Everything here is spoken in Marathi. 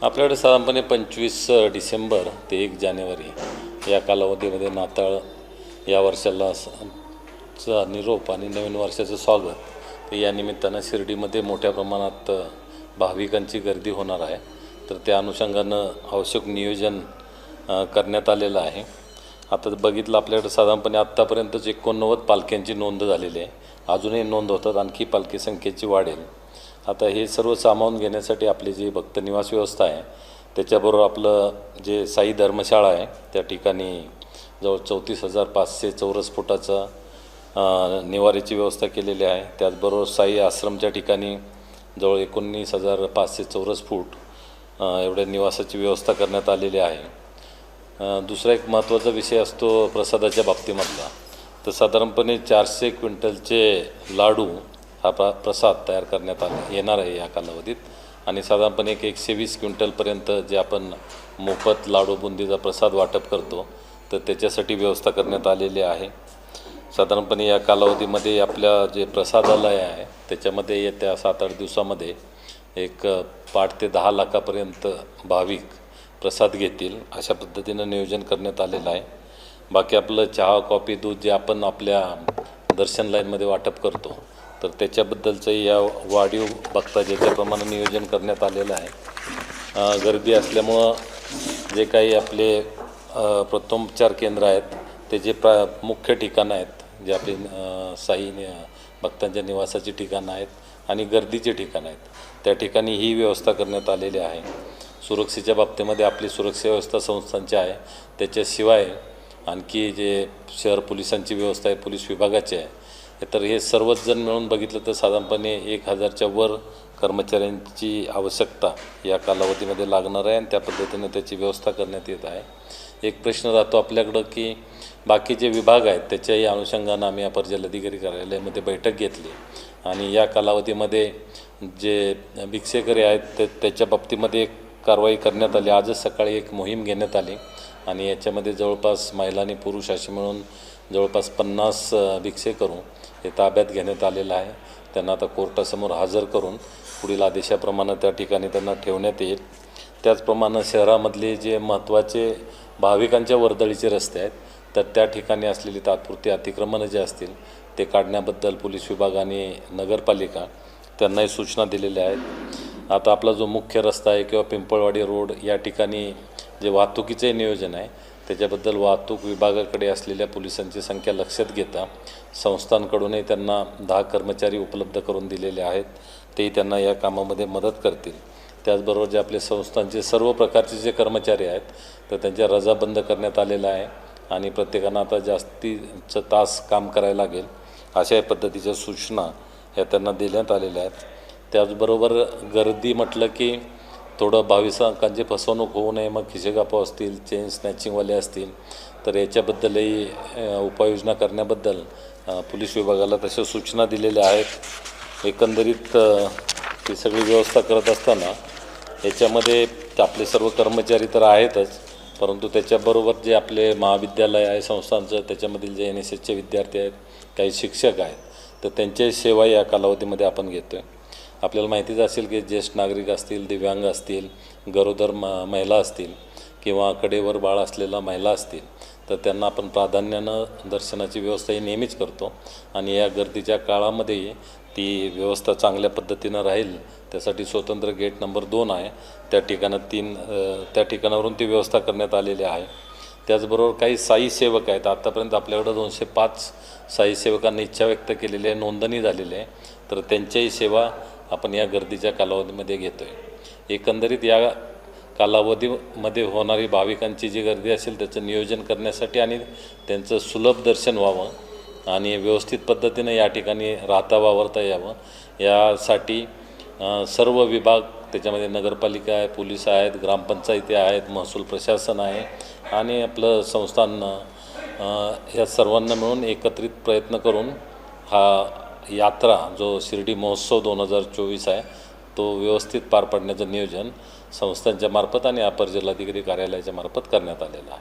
आपल्याकडे साधारणपणे 25 डिसेंबर ते 1 जानेवारी या कालावधीमध्ये नाताळ या वर्षाला चा निरोप आणि नवीन वर्षाचं स्वागत तर या निमित्तानं शिर्डीमध्ये मोठ्या प्रमाणात भाविकांची गर्दी होणार आहे. तर त्या अनुषंगानं आवश्यक नियोजन करण्यात आलेलं आहे. आता बघितलं आपल्याकडे साधारणपणे आत्तापर्यंतच 89 पालख्यांची नोंद झालेली आहे. अजूनही नोंद होतात, आणखी पालखी संख्येची वाढेल. आता हे सर्व सामावून घेण्यासाठी आपली जी भक्त निवास व्यवस्था आहे त्याच्याबरोबर आपलं जे साई धर्मशाळा आहे त्या ठिकाणी जवळ 34,500 चौरस फुटाचा निवाऱ्याची व्यवस्था केलेली आहे. त्याचबरोबर साई आश्रमच्या ठिकाणी जवळ 19,500 चौरस फूट एवढ्या निवासाची व्यवस्था करण्यात आलेली आहे. दुसरा एक महत्त्वाचा विषय असतो प्रसादाच्या बाबतीमधला. तर साधारणपणे 400 क्विंटलचे लाडू हा प्रसाद तयार करण्यात येणार आहे या कालावधीत. आणि साधारणपणे 120 क्विंटलपर्यंत जे आपण मोफत लाडू बुंदीचा प्रसाद वाटप करतो तर त्याच्यासाठी व्यवस्था करण्यात आलेली आहे. साधारणपणे या कालावधीमध्ये आपल्या जे प्रसादालय आहे त्याच्यामध्ये येत्या 7-8 दिवसामध्ये एक 5 ते 10 लाखापर्यंत भाविक प्रसाद घेतील अशा पद्धतीनं नियोजन करण्यात आलेलं आहे. बाकी आपलं चहा, कॉफी, दूध जे आपण आपल्या दर्शन लाईनमध्ये वाटप करतो तर त्याच्याबद्दलचं या वाढीव बघता ज्याच्याप्रमाणे नियोजन करण्यात आलेलं आहे. गर्दी असल्यामुळं जे काही आपले प्रथमोपचार केंद्र आहेत ते जे मुख्य ठिकाणं आहेत जे आपली साई भक्तांच्या निवासाची ठिकाणं आहेत आणि गर्दीची ठिकाणं आहेत त्या ठिकाणी ही व्यवस्था करण्यात आलेली आहे. सुरक्षेच्या बाबतीमध्ये आपली सुरक्षा व्यवस्था संस्थांची आहे. त्याच्याशिवाय आणखी जे शहर पोलिसांची व्यवस्था आहे, पोलीस विभागाची आहे. तर हे सर्वच जण मिळून बघितलं तर साधारणपणे 1,000च्या वर कर्मचाऱ्यांची आवश्यकता या कालावधीमध्ये लागणार आहे आणि त्या पद्धतीने त्याची व्यवस्था करण्यात येत आहे. एक प्रश्न राहतो आपल्याकडं की बाकीचे विभाग आहेत त्याच्याही अनुषंगानं आम्ही अपर जिल्हाधिकारी कार्यालयामध्ये बैठक घेतली आणि या कालावधीमध्ये जे भिक्षेकरी आहेत त्याच्या बाबतीमध्ये एक कारवाई करण्यात आली. आजच सकाळी एक मोहीम घेण्यात आली आणि याच्यामध्ये जवळपास महिला आणि पुरुष असे मिळून जवळपास 50 भिक्षेकरू हे ताब्यात घेण्यात आलेलं आहे. त्यांना आता कोर्टासमोर हजर करून पुढील आदेशाप्रमाणे त्या ठिकाणी त्यांना ठेवण्यात येईल. त्याचप्रमाणे शहरामधले जे महत्त्वाचे भाविकांच्या वर्दळीचे रस्ते आहेत तर त्या ठिकाणी असलेली तात्पुरती अतिक्रमणं जे असतील ते काढण्याबद्दल पोलीस विभाग आणि नगरपालिका त्यांनाही सूचना दिलेल्या आहेत. आता आपला जो मुख्य रस्ता आहे किंवा पिंपळवाडी रोड या ठिकाणी जे वाहतुकीचे नियोजन आहे त्याच्याबद्दल वाहतूक विभागाकडे असलेल्या पोलिसांची संख्या लक्षात घेता संस्थांकडूनही त्यांना 10 कर्मचारी उपलब्ध करून दिलेले आहेत. तेही त्यांना या कामामध्ये मदत करतील. त्याचबरोबर जे आपले संस्थांचे सर्व प्रकारचे जे कर्मचारी आहेत तर त्यांच्या रजा बंद करण्यात आलेला आहे आणि प्रत्येकानं आता जास्तीचं तास काम करायला लागेल अशा पद्धतीच्या सूचना ह्या त्यांना देण्यात आलेल्या आहेत. त्याचबरोबर गर्दी म्हटलं की थोडं भाविकांची फसवणूक होऊ नये, मग खिसेगापा असतील, चेन स्नॅचिंगवाले असतील तर याच्याबद्दलही उपाययोजना करण्याबद्दल पोलीस विभागाला तशा सूचना दिलेल्या आहेत. एकंदरीत ही सगळी व्यवस्था करत असताना याच्यामध्ये आपले सर्व कर्मचारी तर आहेतच परंतु त्याच्याबरोबर जे आपले महाविद्यालय आहे संस्थांचं त्याच्यामधील जे NSSचे विद्यार्थी आहेत, काही शिक्षक आहेत तर त्यांच्याही सेवा या कालावधीमध्ये आपण घेतो आहे. आपल्याला माहितीच असेल की ज्येष्ठ नागरिक असतील, दिव्यांग असतील, गरोदर महिला असतील किंवा कडेवर बाळ असलेल्या महिला असतील तर त्यांना आपण प्राधान्यानं दर्शनाची व्यवस्था ही नेहमीच करतो आणि या गर्दीच्या काळामध्ये ती व्यवस्था चांगल्या पद्धतीनं राहील त्यासाठी स्वतंत्र गेट नंबर 2 आहे त्या ठिकाणावरून ती व्यवस्था करण्यात आलेली आहे. त्याचबरोबर काही साई सेवक आहेत. आत्तापर्यंत आपल्याकडं 205 साई सेवकांनी इच्छा व्यक्त केलेली आहे, नोंदणी झालेली आहे तर त्यांच्याही सेवा आपण या गर्दीच्या कालावधीमध्ये घेतो आहे. एकंदरीत या कालावधीमध्ये होणारी भाविकांची जी गर्दी असेल त्याचं नियोजन करण्यासाठी आणि त्यांचं सुलभ दर्शन व्हावं आणि व्यवस्थित पद्धतीनं या ठिकाणी राहता वावरता यावं यासाठी सर्व विभाग त्याच्यामध्ये नगरपालिका आहे, पोलीस आहेत, ग्रामपंचायती आहेत, महसूल प्रशासन आहे आणि आपलं संस्थान या सर्वांना मिळून एकत्रित प्रयत्न करून हा यात्रा जो शिर्डी महोत्सव 2024 आहे तो व्यवस्थित पार पाडण्याचं नियोजन संस्थांच्या मार्फत आणि अपर जिल्हाधिकारी कार्यालयाच्या मार्फत करण्यात आलेलं आहे.